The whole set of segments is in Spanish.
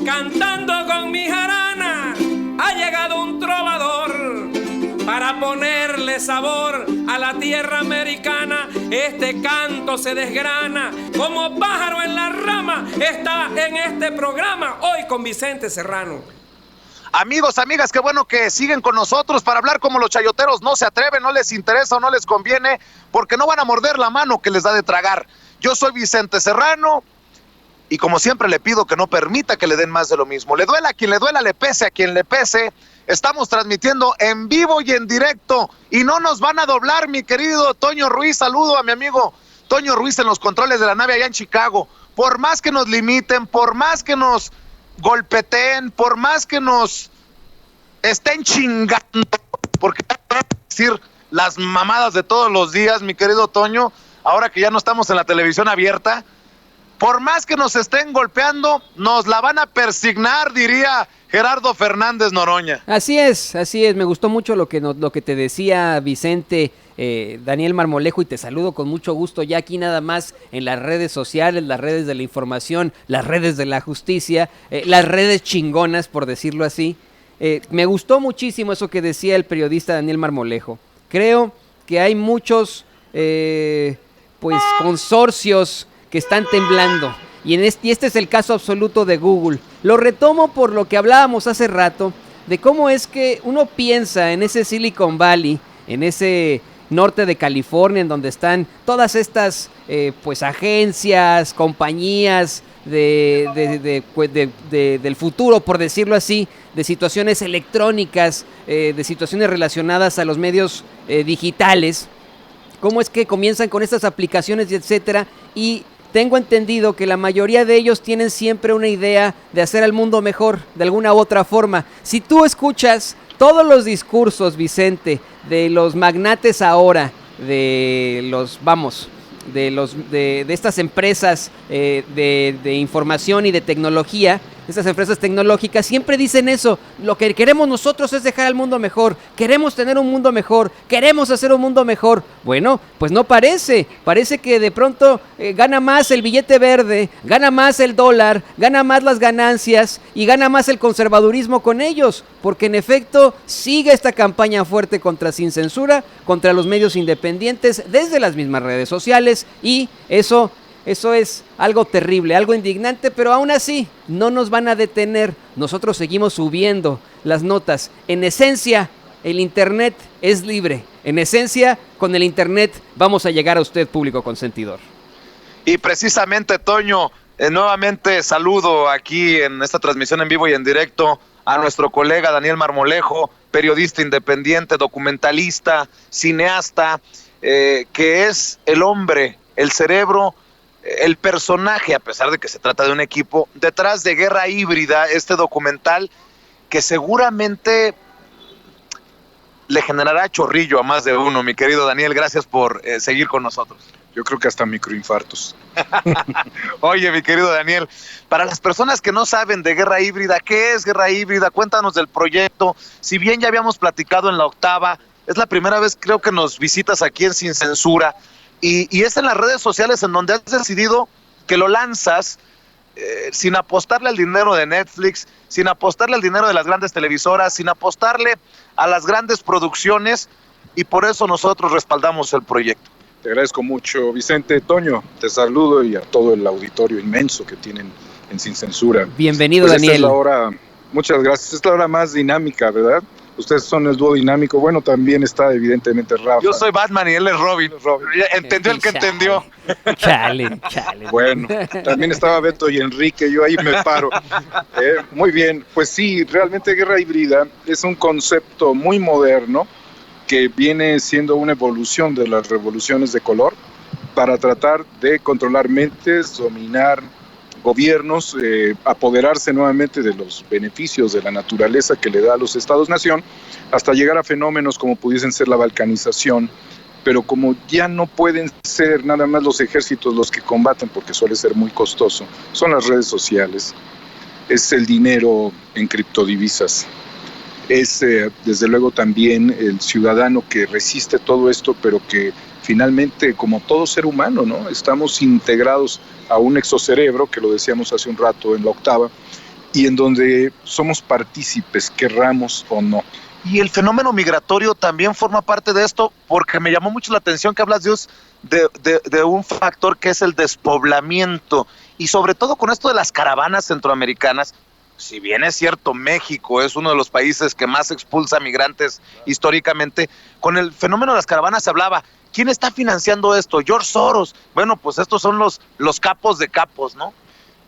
cantando con mi jarana, ha llegado un trovador para ponerle sabor a la tierra americana. Este canto se desgrana como pájaro en la rama. Está en este programa hoy con Vicente Serrano. Amigos, amigas, qué bueno que siguen con nosotros para hablar como los chayoteros no se atreven, no les interesa o no les conviene, porque no van a morder la mano que les da de tragar. Yo soy Vicente Serrano y como siempre le pido que no permita que le den más de lo mismo. Le duela a quien le duela, le pese a quien le pese. Estamos transmitiendo en vivo y en directo y no nos van a doblar, mi querido Toño Ruiz. Saludo a mi amigo Toño Ruiz en los controles de la nave allá en Chicago. Por más que nos limiten, por más que nos golpeteen, por más que nos estén chingando, porque decir las mamadas de todos los días, mi querido Toño, ahora que ya no estamos en la televisión abierta, por más que nos estén golpeando, nos la van a persignar, diría Gerardo Fernández Noroña. Así es, me gustó mucho lo que te decía Vicente, Daniel Marmolejo, y te saludo con mucho gusto ya aquí nada más en las redes sociales, las redes de la información, las redes de la justicia, las redes chingonas, por decirlo así. Me gustó muchísimo eso que decía el periodista Daniel Marmolejo. Creo que hay muchos consorcios que están temblando. Y este es el caso absoluto de Google. Lo retomo por lo que hablábamos hace rato, de cómo es que uno piensa en ese Silicon Valley, en ese norte de California, en donde están todas estas agencias, compañías del futuro, por decirlo así, de situaciones electrónicas, de situaciones relacionadas a los medios digitales. Cómo es que comienzan con estas aplicaciones y etcétera, y tengo entendido que la mayoría de ellos tienen siempre una idea de hacer al mundo mejor, de alguna u otra forma. Si tú escuchas todos los discursos, Vicente, de los magnates ahora, de estas empresas de información y de tecnología, estas empresas tecnológicas siempre dicen eso: lo que queremos nosotros es dejar al mundo mejor, queremos tener un mundo mejor, queremos hacer un mundo mejor. Bueno, pues no parece que de pronto gana más el billete verde, gana más el dólar, gana más las ganancias y gana más el conservadurismo con ellos, porque en efecto sigue esta campaña fuerte contra Sin Censura, contra los medios independientes desde las mismas redes sociales, y eso es algo terrible, algo indignante, pero aún así no nos van a detener. Nosotros seguimos subiendo las notas. En esencia, el internet es libre. En esencia, con el internet vamos a llegar a usted, público consentidor. Y precisamente, Toño, nuevamente saludo aquí en esta transmisión en vivo y en directo a nuestro colega Daniel Marmolejo, periodista independiente, documentalista, cineasta, que es el hombre, el cerebro, el personaje, a pesar de que se trata de un equipo, detrás de Guerra Híbrida, este documental que seguramente le generará chorrillo a más de uno. Mi querido Daniel, gracias por seguir con nosotros. Yo creo que hasta microinfartos. Oye, mi querido Daniel, para las personas que no saben de Guerra Híbrida, ¿qué es Guerra Híbrida? Cuéntanos del proyecto. Si bien ya habíamos platicado en la octava, es la primera vez creo que nos visitas aquí en Sin Censura. Y es en las redes sociales en donde has decidido que lo lanzas sin apostarle al dinero de Netflix, sin apostarle al dinero de las grandes televisoras, sin apostarle a las grandes producciones, y por eso nosotros respaldamos el proyecto. Te agradezco mucho, Vicente. Toño, te saludo, y a todo el auditorio inmenso que tienen en Sin Censura. Bienvenido, pues Daniel. Esta es la hora, muchas gracias. Esta es la hora más dinámica, ¿verdad? Ustedes son el dúo dinámico. Bueno, también está evidentemente Rafa. Yo soy Batman y él es Robin. Entendió el que entendió. Chale. Bueno, también estaba Beto y Enrique, yo ahí me paro. Muy bien, pues sí, realmente Guerra Híbrida es un concepto muy moderno que viene siendo una evolución de las revoluciones de color para tratar de controlar mentes, dominar gobiernos, apoderarse nuevamente de los beneficios de la naturaleza que le da a los estados-nación, hasta llegar a fenómenos como pudiesen ser la balcanización, pero como ya no pueden ser nada más los ejércitos los que combaten, porque suele ser muy costoso, son las redes sociales, es el dinero en criptodivisas, es desde luego también el ciudadano que resiste todo esto, pero que finalmente, como todo ser humano, ¿no?, estamos integrados a un exocerebro, que lo decíamos hace un rato en la octava, y en donde somos partícipes, querramos o no. Y el fenómeno migratorio también forma parte de esto, porque me llamó mucho la atención que hablas de un factor que es el despoblamiento, y sobre todo con esto de las caravanas centroamericanas. Si bien es cierto, México es uno de los países que más expulsa migrantes históricamente, con el fenómeno de las caravanas se hablaba, ¿quién está financiando esto? George Soros. Bueno, pues estos son los capos de capos, ¿no?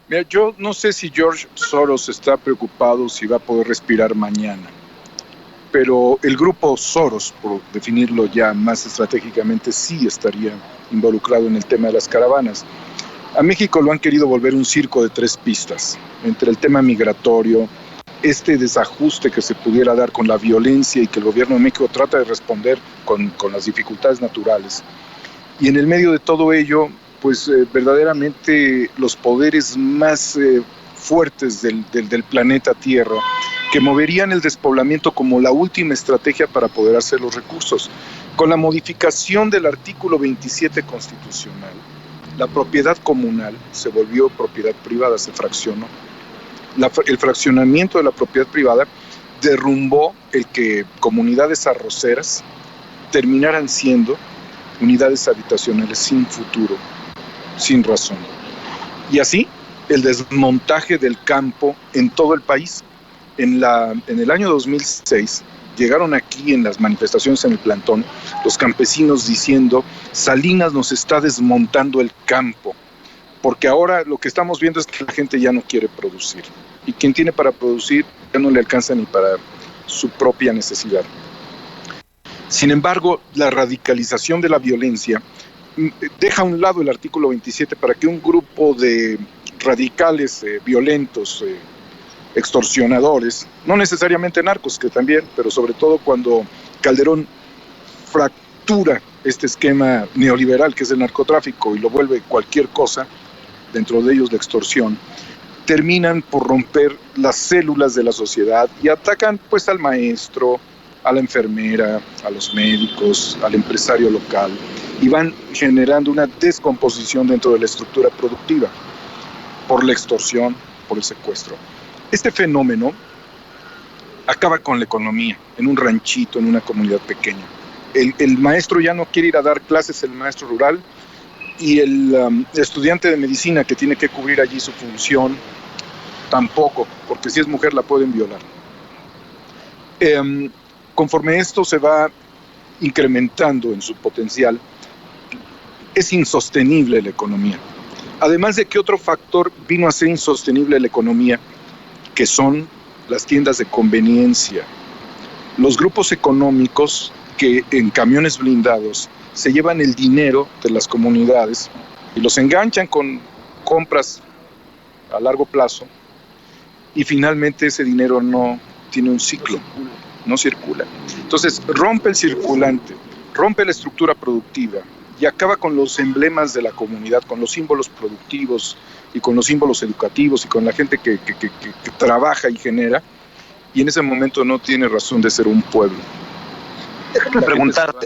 Mira, yo no sé si George Soros está preocupado si va a poder respirar mañana, pero el grupo Soros, por definirlo ya más estratégicamente, sí estaría involucrado en el tema de las caravanas. A México lo han querido volver un circo de 3 pistas, entre el tema migratorio, este desajuste que se pudiera dar con la violencia y que el gobierno de México trata de responder con las dificultades naturales. Y en el medio de todo ello, pues verdaderamente los poderes más fuertes del planeta Tierra, que moverían el despoblamiento como la última estrategia para poder hacer los recursos. Con la modificación del artículo 27 constitucional, la propiedad comunal se volvió propiedad privada, se fraccionó. El fraccionamiento de la propiedad privada derrumbó el que comunidades arroceras terminaran siendo unidades habitacionales sin futuro, sin razón. Y así, el desmontaje del campo en todo el país. En el año 2006, llegaron aquí en las manifestaciones en el plantón los campesinos diciendo: Salinas nos está desmontando el campo, porque ahora lo que estamos viendo es que la gente ya no quiere producir, y quien tiene para producir ya no le alcanza ni para su propia necesidad. Sin embargo, la radicalización de la violencia deja a un lado el artículo 27 para que un grupo de radicales violentos, extorsionadores, no necesariamente narcos, que también, pero sobre todo cuando Calderón fractura este esquema neoliberal que es el narcotráfico y lo vuelve cualquier cosa, dentro de ellos la extorsión, terminan por romper las células de la sociedad y atacan pues al maestro, a la enfermera, a los médicos, al empresario local, y van generando una descomposición dentro de la estructura productiva por la extorsión, por el secuestro. Este fenómeno acaba con la economía en un ranchito, en una comunidad pequeña. El maestro ya no quiere ir a dar clases, el maestro rural, y el estudiante de medicina que tiene que cubrir allí su función, tampoco, porque si es mujer la pueden violar. Conforme esto se va incrementando en su potencial, es insostenible la economía. Además de que otro factor vino a ser insostenible la economía, que son las tiendas de conveniencia. Los grupos económicos que en camiones blindados se llevan el dinero de las comunidades y los enganchan con compras a largo plazo, y finalmente ese dinero no tiene un ciclo, no circula. Entonces rompe el circulante, rompe la estructura productiva y acaba con los emblemas de la comunidad, con los símbolos productivos y con los símbolos educativos y con la gente que trabaja y genera, y en ese momento no tiene razón de ser un pueblo. Déjame preguntarte,